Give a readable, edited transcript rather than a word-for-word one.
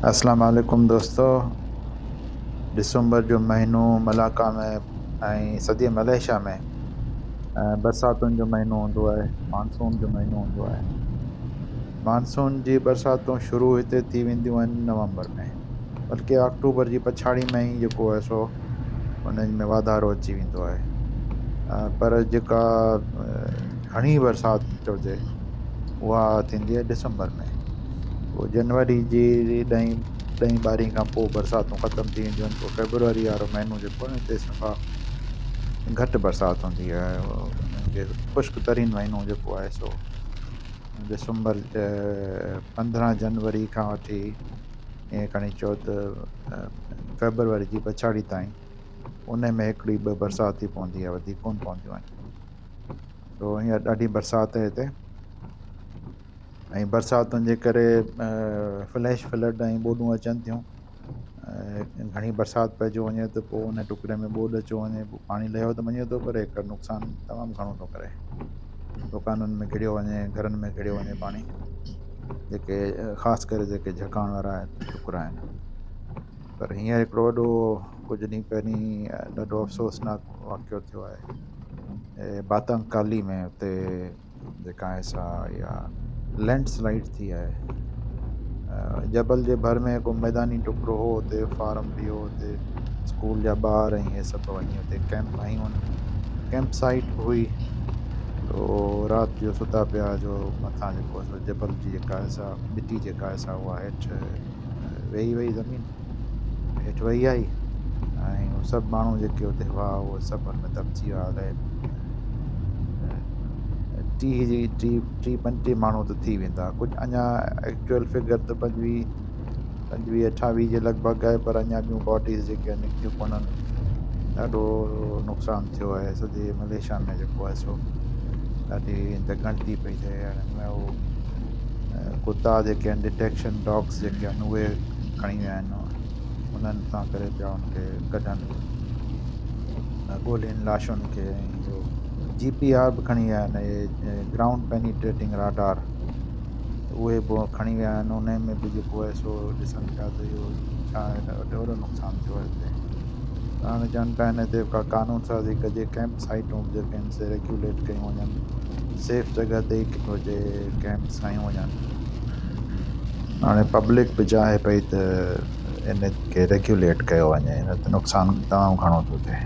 अस्सलाम वालेकुम दोस्तों। दिसंबर जो महीनो मलाका में ऐं सॼे मलेशिया में बरसातुनि जो महीनो हूंदो आहे, मानसून जो महीनो हूंदो आहे। मानसून जी बरसातूं शुरू हिते थी वेंदियूं आहिनि नवंबर में, बल्कि अक्टूबर जी पछाड़ी में ई जेको आहे सो उन्हनि में वाधारो अची वेंदो आहे। पर जेका घणी बरसाति चइजे उहा थींदी आहे दिसंबर में। पोइ जनवरी जी ॾहीं ॿारहीं खां पोइ बरसातूं ख़तमु थी वेंदियूं आहिनि। पोइ फेबरवरी वारो महीनो जेको आहे हिते सफ़ा घटि बरसाति हूंदी आहे। उनखे ख़ुश्क तरीन महीनो जेको आहे सो दिसंबर 15 जनवरी खां वठी ईअं खणी चओ त फेबरवरी जी पछाड़ी ताईं उन में हिकिड़ी ॿ बरसाति ई पवंदी आहे, वधीक कोन पवंदियूं आहिनि। सो हींअर ॾाढी बरसाति आहे हिते, ऐं बरसातुनि जे करे फ्लैश फ्लड ऐं ॿोॾूं अचनि थियूं। घणी बरसाति पइजी वञे त पोइ उन टुकड़े में ॿोॾ अची वञे, पोइ पाणी लहियो त मञे थो, पर हिकु नुक़सानु तमामु घणो थो करे। दुकानुनि में घिड़ियो वञे, घरनि में घिड़ियो वञे पाणी, जेके ख़ासि करे जेके झकाण वारा टुकड़ा आहिनि। पर हींअर हिकिड़ो वॾो कुझु ॾींहं पहिरीं ॾाढो अफ़सोसनाक वाक़ियो थियो आहे बातंग काली में। उते जेका आहे सा इहा लैंड स्लाइड थी आहे। जबल जे भर में को मैदानी टुकड़ो हो, उते फार्म बि हो, उते स्कूल जा ॿार ऐं इहे सभु वञी उते कैंप आहियूं आहिनि, कैंप साइट हुई। तो राति जो सुता पिया, जो मथां जेको आहे जबल जी जेका आहे सा मिटी जेका आहे सा उहा हेठि वेही ज़मीन हेठि वही आई, ऐं सभु माण्हू जेके उते हुआ उहे सभु हुन में दॿिजी विया। अलाए 30-35 माण्हू त थी वेंदा, कुझु अञा एक्चुअल फिगर त 25-28 जे लॻभॻि आहे, पर अञा ॿियूं बॉडीज़ जेके निकितियूं कोन्हनि। ॾाढो नुक़सानु थियो आहे सॼे मलेशिया में जेको आहे सो ॾाढी गिणती पई थिए। हिन में उहो कुता जेके आहिनि, डिटेक्शन डॉग्स जेके आहिनि उहे खणी विया आहिनि, उन्हनि सां करे पिया उनखे कढनि, ॻोल्हियुनि लाशुनि खे। ऐं GPR बि खणी विया आहिनि, इहे ग्राउंड पेनिट्रेटिंग राडार, उहे बि खणी विया आहिनि। उन में बि जेको आहे सो ॾिसनि पिया त इहो छा आहे, वॾो नुक़सानु थियो आहे हिते। हाणे चवनि पिया हिन ते का कानून साज़ी कजे, कैंप साइटूं जेके आहिनि से रेगुलेट कयूं वञनि, सेफ जॻह ते ई हुजे कैंप्स ठाहियूं वञनि। हाणे पब्लिक बि चाहे पई त इन खे रेगुलेट कयो वञे, न त नुक़सानु तमामु घणो थो थिए।